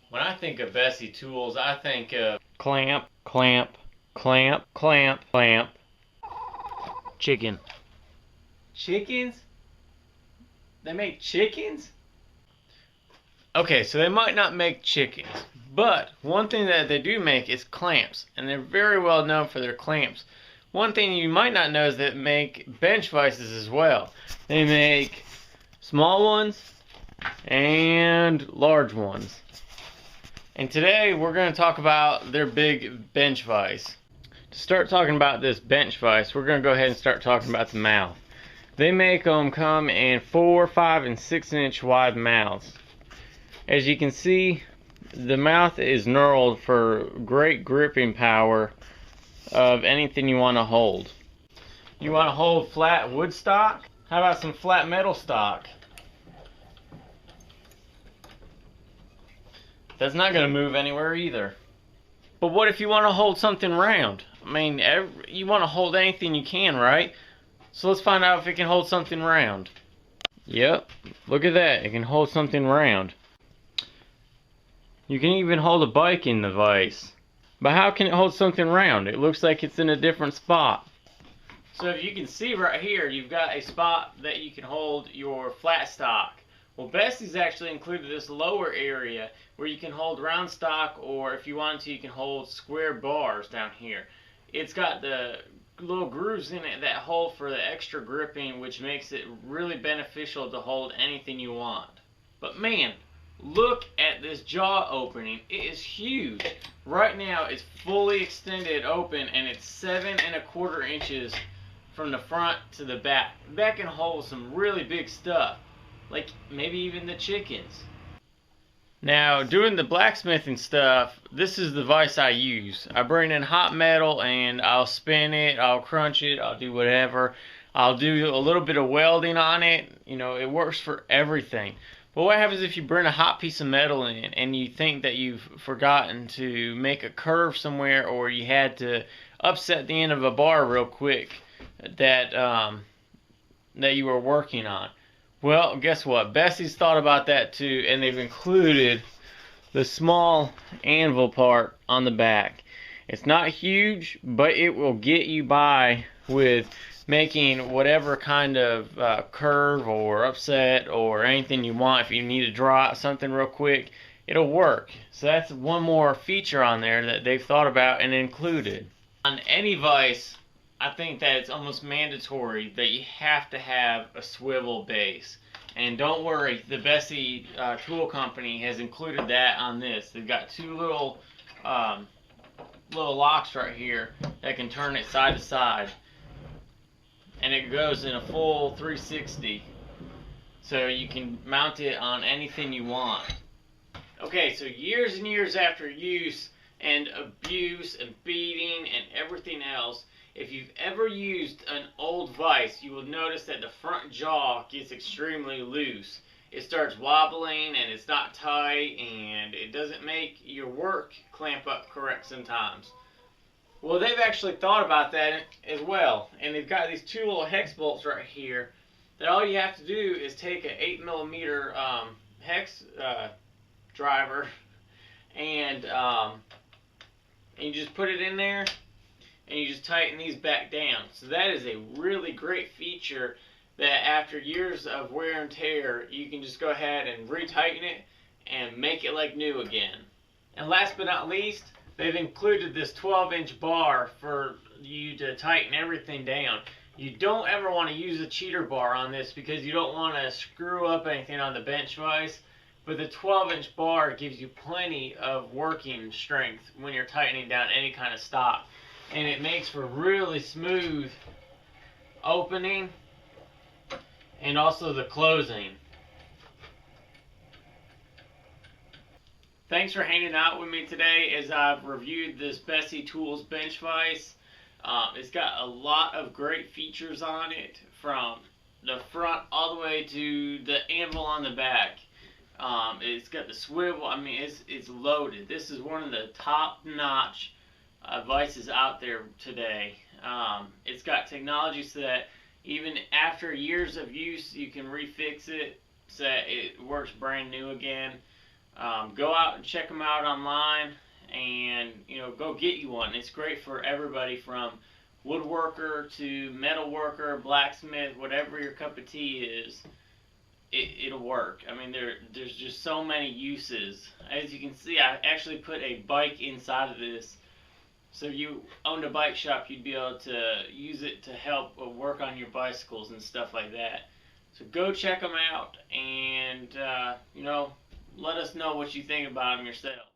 When I think of Bessey tools, I think of clamp, clamp, clamp, clamp, clamp, chicken. Chickens? They make chickens? Okay, so they might not make chickens, but one thing that they do make is clamps, and they're very well known for their clamps. One thing you might not know is that they make bench vices as well. They make small ones and large ones. And today we're going to talk about their big bench vise. To start talking about this bench vise, we're going to go ahead and start talking about the mouth. They make them come in 4, 5, and 6 inch wide mouths. As you can see, the mouth is knurled for great gripping power of anything you want to hold. You want to hold flat wood stock? How about some flat metal stock? That's not going to move anywhere either. But what if you want to hold something round? I mean, you want to hold anything you can, right? So let's find out if it can hold something round. Yep, look at that. It can hold something round. You can even hold a bike in the vise. But how can it hold something round? It looks like it's in a different spot. So if you can see right here, you've got a spot that you can hold your flat stock. Well, Bessey's actually included this lower area where you can hold round stock, or if you want to, you can hold square bars down here. It's got the little grooves in it that hold for the extra gripping, which makes it really beneficial to hold anything you want. But man, look at this jaw opening. It is huge. Right now it's fully extended open, and it's 7¼ inches from the front to the back. That can hold some really big stuff, like maybe even the chickens. Now, doing the blacksmithing stuff, this is the vise I use. I bring in hot metal and I'll spin it, I'll crunch it, I'll do whatever. I'll do a little bit of welding on it. You know, it works for everything. But what happens if you bring a hot piece of metal in and you think that you've forgotten to make a curve somewhere, or you had to upset the end of a bar real quick that you were working on? Well, guess what? Bessey's thought about that too, and they've included the small anvil part on the back. It's not huge, but it will get you by with making whatever kind of curve or upset or anything you want. If you need to draw out something real quick, it'll work. So that's one more feature on there that they've thought about and included. On any vise, I think that it's almost mandatory that you have to have a swivel base. And don't worry, the Bessey tool company has included that on this. They've got two little locks right here that can turn it side to side. And it goes in a full 360. So you can mount it on anything you want. Okay, so years and years after use and abuse and beating and everything else, if you've ever used an old vise, you will notice that the front jaw gets extremely loose. It starts wobbling and it's not tight, and it doesn't make your work clamp up correct sometimes. Well, they've actually thought about that as well, and they've got these two little hex bolts right here that all you have to do is take an 8mm hex driver and you just put it in there, and you just tighten these back down. So that is a really great feature that after years of wear and tear, you can just go ahead and retighten it and make it like new again. And last but not least, they've included this 12-inch bar for you to tighten everything down. You don't ever want to use a cheater bar on this because you don't want to screw up anything on the bench vise. But the 12-inch bar gives you plenty of working strength when you're tightening down any kind of stock. And it makes for really smooth opening and also the closing. Thanks for hanging out with me today as I've reviewed this Bessey Tools bench vise. It's got a lot of great features on it, from the front all the way to the anvil on the back. It's got the swivel. I mean, it's loaded. This is one of the top-notch vices out there today. It's got technology so that even after years of use, you can refix it so that it works brand new again. Go out and check them out online, and go get you one. It's great for everybody from woodworker to metal worker, blacksmith, whatever your cup of tea is. It'll work. I mean, there's just so many uses. As you can see, I actually put a bike inside of this. So if you owned a bike shop, you'd be able to use it to help work on your bicycles and stuff like that. So go check them out, and let us know what you think about them yourself.